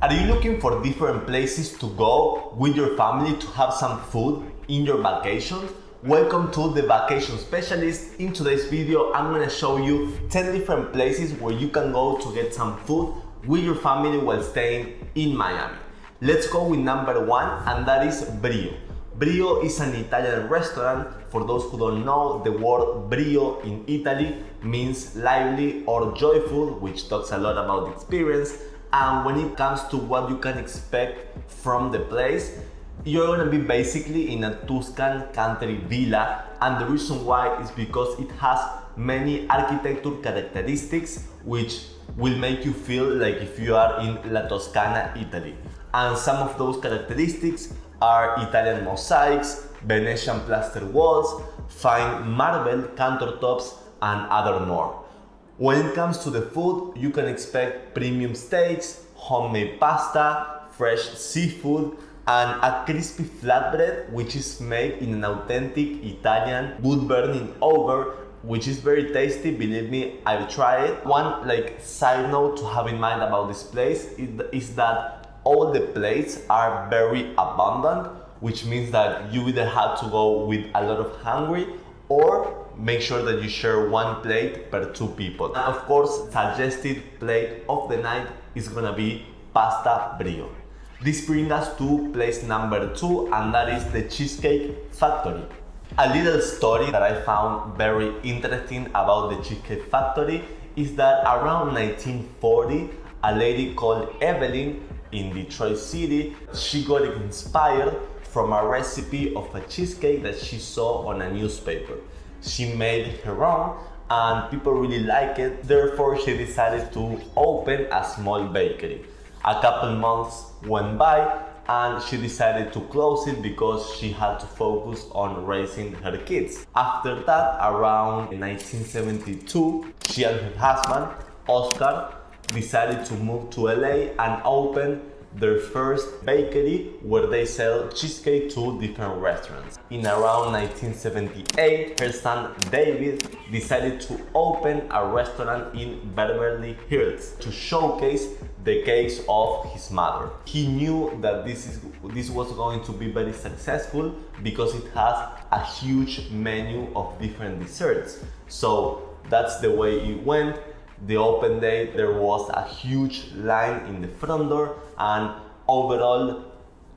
Are you looking for different places to go with your family to have some food in your vacations? Welcome to the Vacation Specialist. In today's video, I'm gonna show you 10 different places where you can go to get some food with your family while staying in Miami. Let's go with number one, and that is Brio. Brio is an Italian restaurant. For those who don't know, the word Brio in Italy means lively or joyful, which talks a lot about the experience. And when it comes to what you can expect from the place, you're gonna be basically in a Tuscan country villa, and the reason why is because it has many architecture characteristics which will make you feel like if you are in La Toscana, Italy. And some of those characteristics are Italian mosaics, Venetian plaster walls, fine marble countertops, and other more. When it comes to the food, you can expect premium steaks, homemade pasta, fresh seafood, and a crispy flatbread which is made in an authentic Italian wood-burning oven, which is very tasty. Believe me, I've tried it. One side note to have in mind about this place is that all the plates are very abundant, which means that you either have to go with a lot of hungry or make sure that you share one plate per two people. And of course, suggested plate of the night is gonna be pasta Brio. This brings us to place number two, and that is the Cheesecake Factory. A little story that I found very interesting about the Cheesecake Factory is that around 1940, a lady called Evelyn in Detroit City, she got inspired from a recipe of a cheesecake that she saw on a newspaper. She made her own and people really like it, therefore she decided to open a small bakery. A couple months went by and she decided to close it because she had to focus on raising her kids. After that, around 1972, she and her husband, Oscar, decided to move to LA and open their first bakery where they sell cheesecake to different restaurants. In around 1978, her son David decided to open a restaurant in Beverly Hills to showcase the cakes of his mother. He knew that this was going to be very successful because it has a huge menu of different desserts. So that's the way it went. The open day, there was a huge line in the front door, and overall,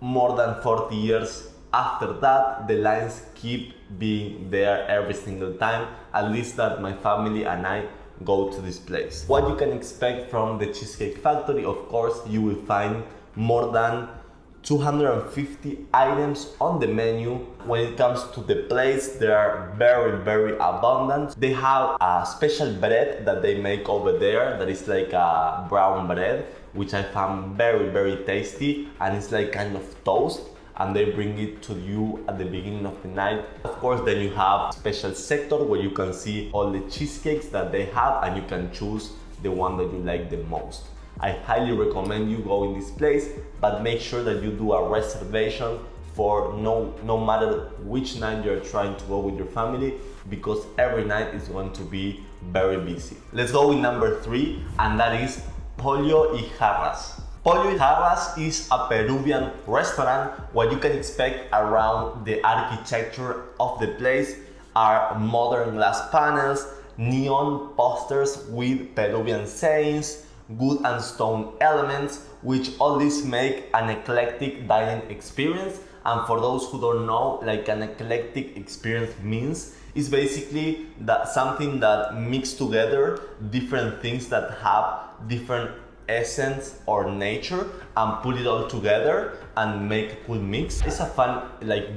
more than 40 years after that, the lines keep being there every single time, at least that my family and I go to this place. What you can expect from the Cheesecake Factory, of course, you will find more than 250 items on the menu. When it comes to the plates, they are very abundant. They have a special bread that they make over there that is like a brown bread, which I found very tasty, and it's like kind of toast, and they bring it to you at the beginning of the night. Of course, then you have a special sector where you can see all the cheesecakes that they have and you can choose the one that you like the most. I highly recommend you go in this place, but make sure that you do a reservation for no matter which night you're trying to go with your family, because every night is going to be very busy. Let's go with number three, and that is Pollos Jarras. Pollos Jarras is a Peruvian restaurant. What you can expect around the architecture of the place are modern glass panels, neon posters with Peruvian sayings, wood and stone elements, which all this make an eclectic dining experience. And for those who don't know, like an eclectic experience means is basically that something that mix together different things that have different essence or nature and put it all together and make a cool mix. It's a fun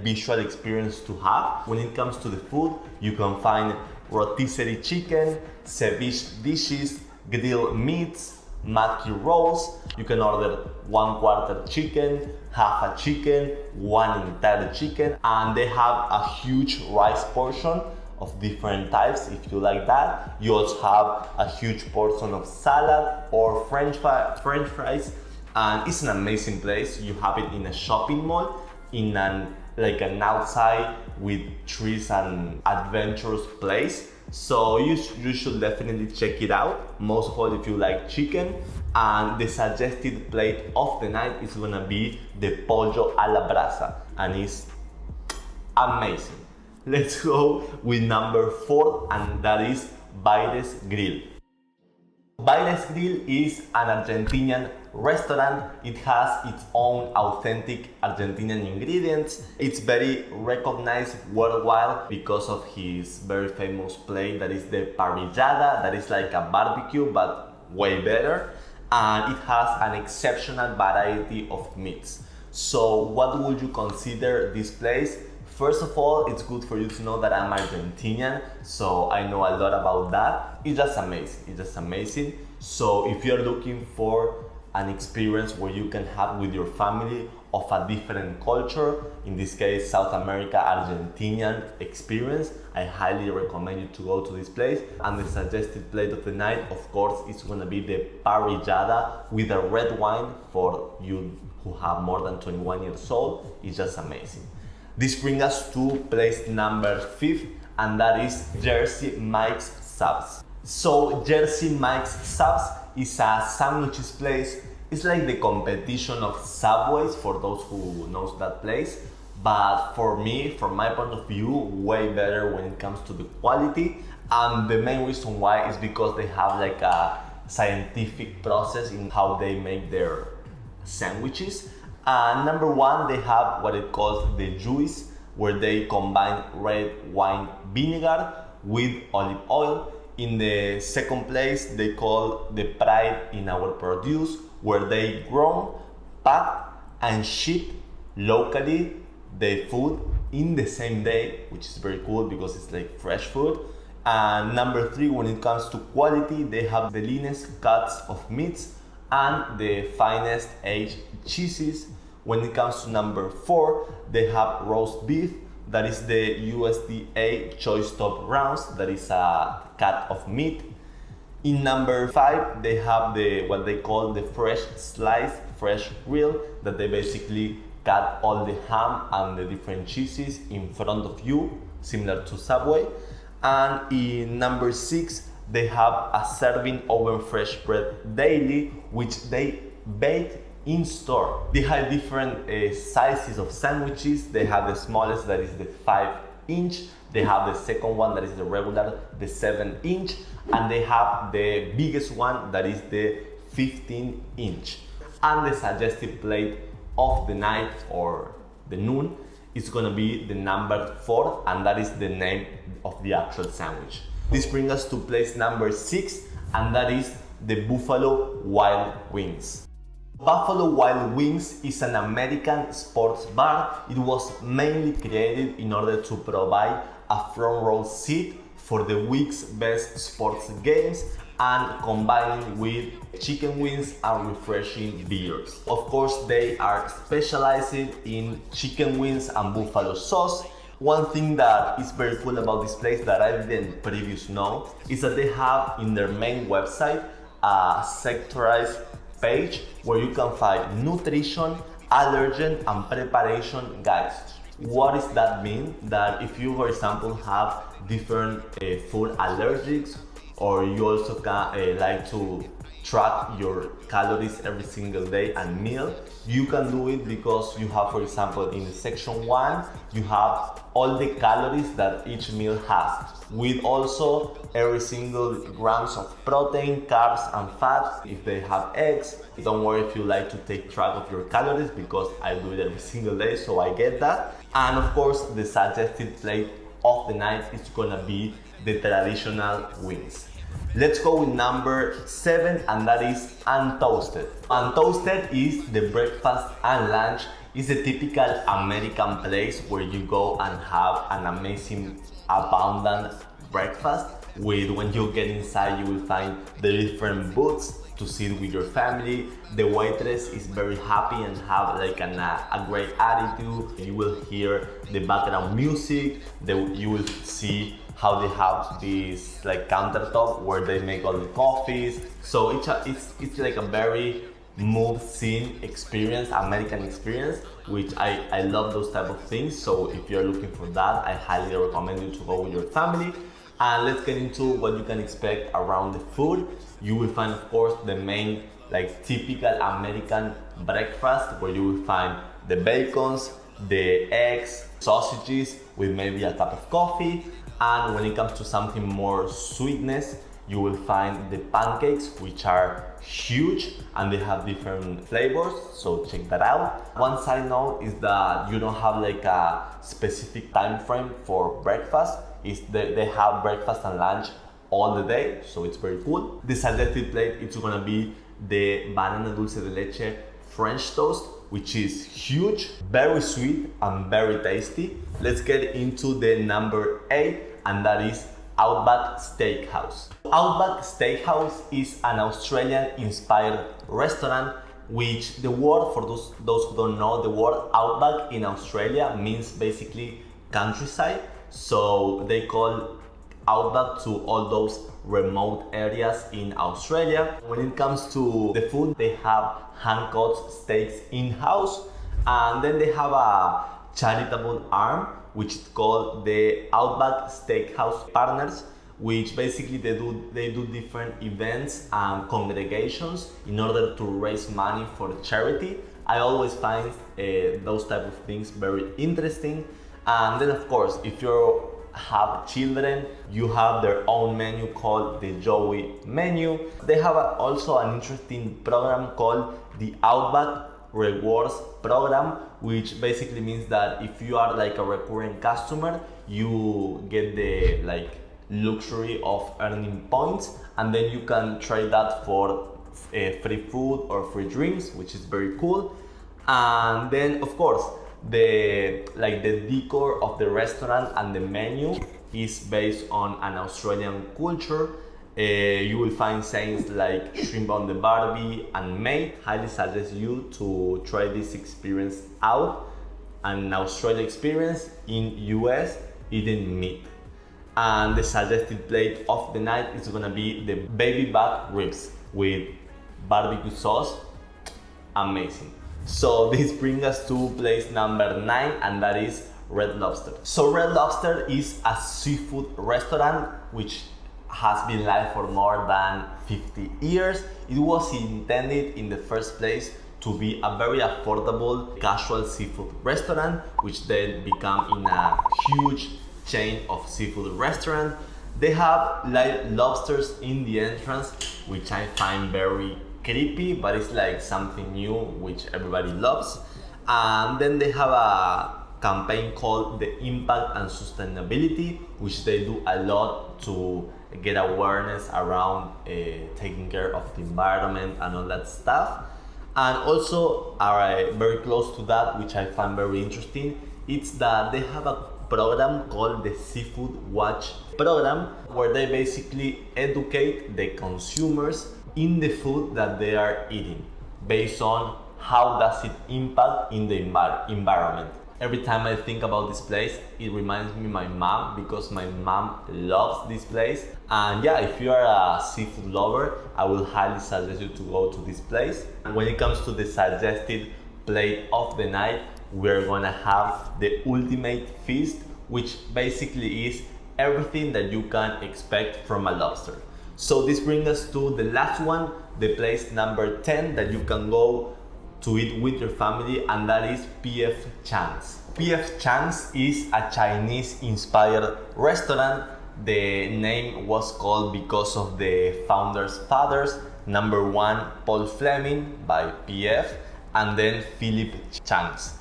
visual experience to have. When it comes to the food, you can find rotisserie chicken, ceviche dishes, grilled meats, maki rolls. You can order 1/4 chicken, half a chicken, one entire chicken, and they have a huge rice portion of different types if you like that. You also have a huge portion of salad or French fries, and it's an amazing place. You have it in a shopping mall, in an outside with trees and adventurous place. So you should definitely check it out, most of all if you like chicken. And the suggested plate of the night is gonna be the pollo a la brasa, and it's amazing. Let's go with number 4, and that is Baires Grill. Baires Grill is an Argentinian restaurant. It has its own authentic Argentinian ingredients. It's very recognized worldwide because of his very famous plate that is the parrillada, that is like a barbecue but way better. And it has an exceptional variety of meats. So what would you consider this place? First of all, it's good for you to know that I'm Argentinian, so I know a lot about that. It's just amazing, it's just amazing. So if you're looking for an experience where you can have with your family of a different culture, in this case South America, Argentinian experience, I highly recommend you to go to this place. And the suggested plate of the night, of course, is gonna be the parrillada with a red wine for you who have more than 21 years old. It's just amazing. This brings us to place number 5, and that is Jersey Mike's Subs. So Jersey Mike's Subs is a sandwiches place. It's like the competition of Subways for those who knows that place. But for me, from my point of view, way better when it comes to the quality. And the main reason why is because they have like a scientific process in how they make their sandwiches. Number 1, they have what it calls the juice, where they combine red wine vinegar with olive oil. In the second place, they call the pride in our produce, where they grow, pack, and ship locally the food in the same day, which is very cool because it's like fresh food. And number 3, when it comes to quality, they have the leanest cuts of meats and the finest aged cheeses. When it comes to number 4, they have roast beef, that is the USDA choice top rounds, that is a cut of meat. In number 5, they have the what they call the fresh slice, fresh grill, that they basically cut all the ham and the different cheeses in front of you, similar to Subway. And in number 6, they have a serving oven fresh bread daily, which they bake in store. They have different sizes of sandwiches. They have the smallest, that is the 5-inch. They have the second one, that is the regular, the 7-inch. And they have the biggest one, that is the 15-inch. And the suggested plate of the night or the noon is gonna be the number 4, and that is the name of the actual sandwich. This brings us to place number 6, and that is the Buffalo Wild Wings. Buffalo Wild Wings is an American sports bar. It was mainly created in order to provide a front row seat for the week's best sports games and combining with chicken wings and refreshing beers. Of course, they are specialized in chicken wings and buffalo sauce. One thing that is very cool about this place that I didn't previously know is that they have in their main website a sectorized page where you can find nutrition, allergen, and preparation guides. What does that mean? That if you, for example, have different food allergies, or you also can like to track your calories every single day and meal, you can do it because you have, for example, in section 1, you have all the calories that each meal has, with also every single grams of protein, carbs, and fats. If they have eggs, don't worry if you like to take track of your calories, because I do it every single day, so I get that. And of course, the suggested plate of the night is gonna be the traditional wings. Let's go with number 7, and that is Untoasted. Untoasted is the breakfast and lunch. It's a typical American place where you go and have an amazing, abundant breakfast. When you get inside, you will find the different booths to sit with your family. The waitress is very happy and have like a great attitude. You will hear the background music. You will see how they have this like countertop where they make all the coffees. So it's like a very move scene experience, American experience, which I love those type of things. So if you're looking for that, I highly recommend you to go with your family. And let's get into what you can expect around the food. You will find, of course, the main, like typical American breakfast, where you will find the bacons, the eggs, sausages with maybe a cup of coffee. And when it comes to something more sweetness, you will find the pancakes, which are huge and they have different flavors, so check that out. One side note is that you don't have like a specific time frame for breakfast. They have breakfast and lunch all the day, so it's very cool. The suggested plate is gonna be the banana dulce de leche French toast, which is huge, very sweet and very tasty. Let's get into the number 8, and that is Outback Steakhouse. Outback Steakhouse is an Australian-inspired restaurant, which the word, for those who don't know, the word Outback in Australia means basically countryside. So they call Outback to all those remote areas in Australia. When it comes to the food, they have hand-cut steaks in-house, and then they have a charitable arm which is called the Outback Steakhouse Partners, which basically they do different events and congregations in order to raise money for charity. I always find those type of things very interesting. And then of course, if you have children, you have their own menu called the Joey menu. They have also an interesting program called the Outback Rewards program, which basically means that if you are like a recurring customer, you get the like luxury of earning points, and then you can trade that for free food or free drinks, which is very cool. And then of course, the decor of the restaurant and the menu is based on an Australian culture. You will find sayings like shrimp on the barbie and mate. Highly suggest you to try this experience out. An Australia experience in US eating meat. And the suggested plate of the night is gonna be the baby back ribs with barbecue sauce. Amazing. So this brings us to place number 9, and that is Red Lobster. So Red Lobster is a seafood restaurant which has been live for more than 50 years. It was intended in the first place to be a very affordable casual seafood restaurant, which then became in a huge chain of seafood restaurant. They have live lobsters in the entrance, which I find very creepy, but it's like something new which everybody loves. And then they have a campaign called the Impact and Sustainability, which they do a lot to get awareness around taking care of the environment and all that stuff. And also very close to that, which I find very interesting, it's that they have a program called the Seafood Watch program, where they basically educate the consumers in the food that they are eating based on how does it impact in the environment. Every time I think about this place, it reminds me of my mom, because my mom loves this place. And yeah, if you are a seafood lover, I will highly suggest you to go to this place. And when it comes to the suggested plate of the night, we're gonna have the ultimate feast, which basically is everything that you can expect from a lobster. So this brings us to the last one, the place number 10 that you can go to eat with your family, and that is P.F. Chang's. P.F. Chang's is a Chinese-inspired restaurant. The name was called because of the founder's fathers, number 1 Paul Fleming by P.F. and then Philip Chang's.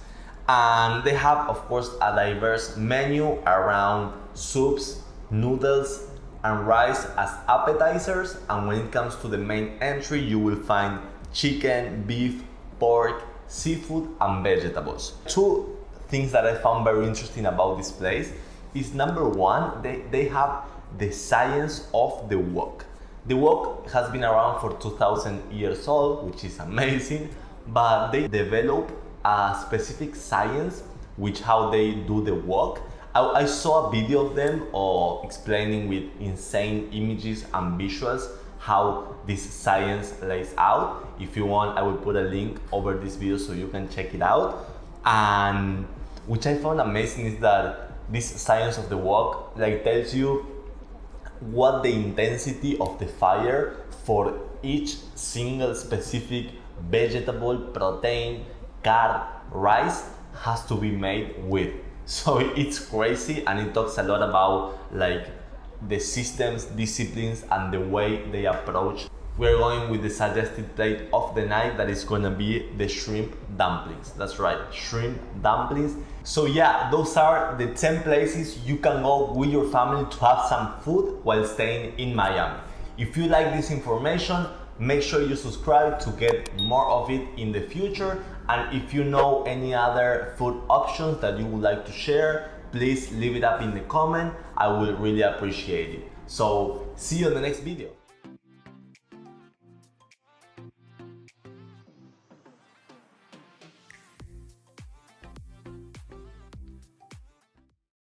And they have, of course, a diverse menu around soups, noodles, and rice as appetizers. And when it comes to the main entry, you will find chicken, beef, pork, seafood, and vegetables. Two things that I found very interesting about this place is, number 1, they have the science of the wok. The wok has been around for 2000 years old, which is amazing, but they develop a specific science which how they do the wok. I saw a video of them explaining with insane images and visuals how this science lays out. If you want, I will put a link over this video so you can check it out. And which I found amazing is that this science of the wok like tells you what the intensity of the fire for each single specific vegetable, protein, carb, rice has to be made with. So it's crazy, and it talks a lot about like the systems, disciplines, and the way they approach. We're going with the suggested plate of the night, that is gonna be the shrimp dumplings. That's right, shrimp dumplings. So yeah, those are the 10 places you can go with your family to have some food while staying in Miami. If you like this information, make sure you subscribe to get more of it in the future. And if you know any other food options that you would like to share, please leave it up in the comment. I will really appreciate it. So see you in the next video.